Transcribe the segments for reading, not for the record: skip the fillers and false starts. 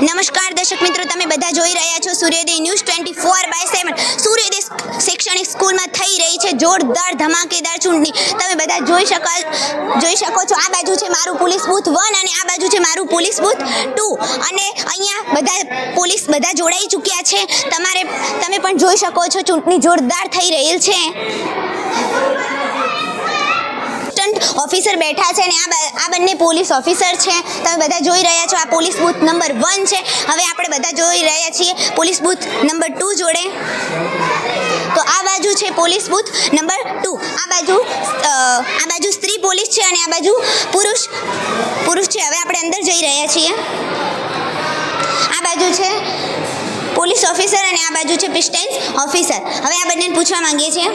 નમસ્કાર દર્શક મિત્રો, તમે બધા જોઈ રહ્યા છો સૂર્યોદય ન્યૂઝ 24/7. સૂર્યોદય શૈક્ષણિક સ્કૂલમાં થઈ રહી છે જોરદાર ધમાકેદાર ચૂંટણી. તમે બધા જોઈ શકો છો. આ બાજુ છે મારું પોલીસ બૂથ 1 અને આ બાજુ છે મારું પોલીસ બૂથ 2 અને અહીંયા બધા પોલીસ બધા જોડાઈ ચૂક્યા છે. તમે પણ જોઈ શકો છો ચૂંટણી જોરદાર થઈ રહી છે. ઓફિસર બેઠા છે અને આ બંને પોલીસ ઓફિસર છે. તમે બધા જોઈ રહ્યા છો. આ પોલીસ બૂથ નંબર 1 છે. હવે આપણે બધા જોઈ રહ્યા છીએ પોલીસ બૂથ નંબર 2 જોડે. તો આ બાજુ છે પોલીસ બૂથ નંબર 2. આ બાજુ સ્ત્રી પોલીસ છે અને આ બાજુ પુરુષ છે. હવે આપણે અંદર જઈ રહ્યા છીએ. આ બાજુ છે પોલીસ ઓફિસર અને આ બાજુ છે પિસ્ટન્સ ઓફિસર. હવે આ બંનેને પૂછવા માંગીએ છીએ,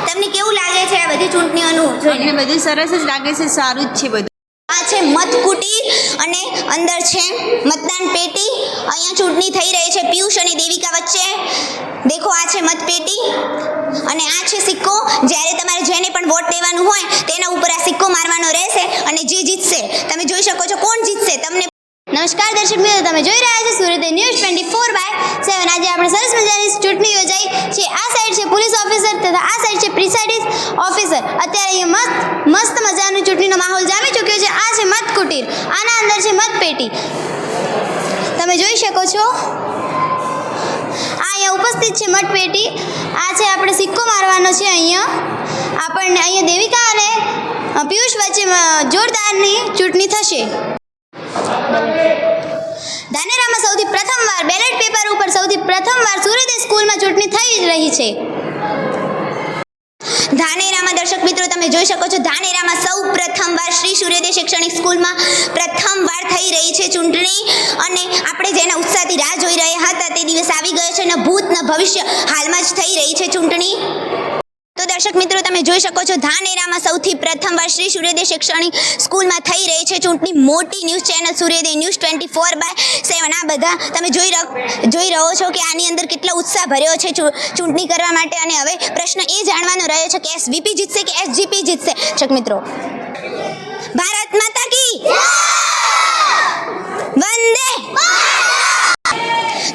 તમને કેવું લાગે છે આ બધી ચૂંટણીઓનું? અમને બધું સરસ જ લાગે છે, સારું જ છે બધું. આ છે મતકુટીર અને અંદર છે મતદાન પેટી. અહીંયા ચૂંટણી થઈ રહી છે પિયુષ અને દેવિકા વચ્ચે. દેખો, આ છે મતપેટી અને આ છે સિક્કો. જ્યારે તમારે જેને પણ વોટ દેવાનું હોય તેના ઉપર આ સિક્કો મારવાનો રહેશે અને જે જીતશે, તમે જોઈ શકો છો કોણ જીતશે. તમને નમસ્કાર દર્શક મિત્રો, તમે જોઈ રહ્યા છો સૂર્યોદય ન્યૂઝ 24/7. આજે આપણે સરસ મજાની ચૂંટણી યોજાઈ છે. આ સાઈડ છે પોલીસ ઓફિસર તથા આ સાઈડ છે પ્રિસાઇડિંગ ઓફિસર. અત્યારે અહીંયા મસ્ત મજાનો ચૂંટણીનો માહોલ જામી ચૂક્યો છે. આ છે મતકુટીર, આના અંદર છે મતપેટી. તમે જોઈ શકો છો આ અહીંયા ઉપસ્થિત છે મતપેટી. આ છે આપણે સિક્કો મારવાનો છે. અહીંયા દેવિકા અને પિયુષ વચ્ચે જોરદારની ચૂંટણી થશે. ધાનેરામાં સૌથી પ્રથમવાર બેલેટ પેપર ઉપર સૌથી પ્રથમવાર સૂર્યોદય સ્કૂલમાં ચૂંટણી થઈ રહી છે. ધાનેરામાં દર્શક મિત્રો તમે જોઈ શકો છો, ધાનેરામાં સૌ પ્રથમવાર શ્રી સૂર્યોદય શૈક્ષણિક સ્કૂલમાં પ્રથમવાર થઈ રહી છે ચૂંટણી. અને આપણે જેના ઉત્સાહથી રાહ જોઈ રહ્યા હતા તે દિવસ આવી ગયો છે. ન ભૂત ન ભવિષ્ય, હાલમાં જ થઈ રહી છે ચૂંટણી. તો દર્શક મિત્રો તમે જોઈ શકો છો, ધાનેરામાં સૌથી પ્રથમવાર શ્રી સૂર્યોદય શૈક્ષણિક સ્કૂલમાં થઈ રહી છે ચૂંટણી. મોટી ન્યૂઝ ચેનલ સૂર્યોદય ન્યૂઝ 24/7. આ બધા તમે જોઈ રહ્યો છો કે આની અંદર કેટલો ઉત્સાહ ભર્યો છે ચૂંટણી કરવા માટે. અને હવે પ્રશ્ન એ જાણવાનો રહ્યો છે કે એસવીપી જીતશે કે એસજીપી જીતશે. દર્શક મિત્રો, ભારત માતા કી વંદે.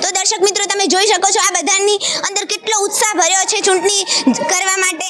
તો દર્શક મિત્રો તમે જોઈ શકો છો આ બધાની અંદર કેટલો ઉત્સાહ ભર્યો છે ચૂંટણી કરવા માટે.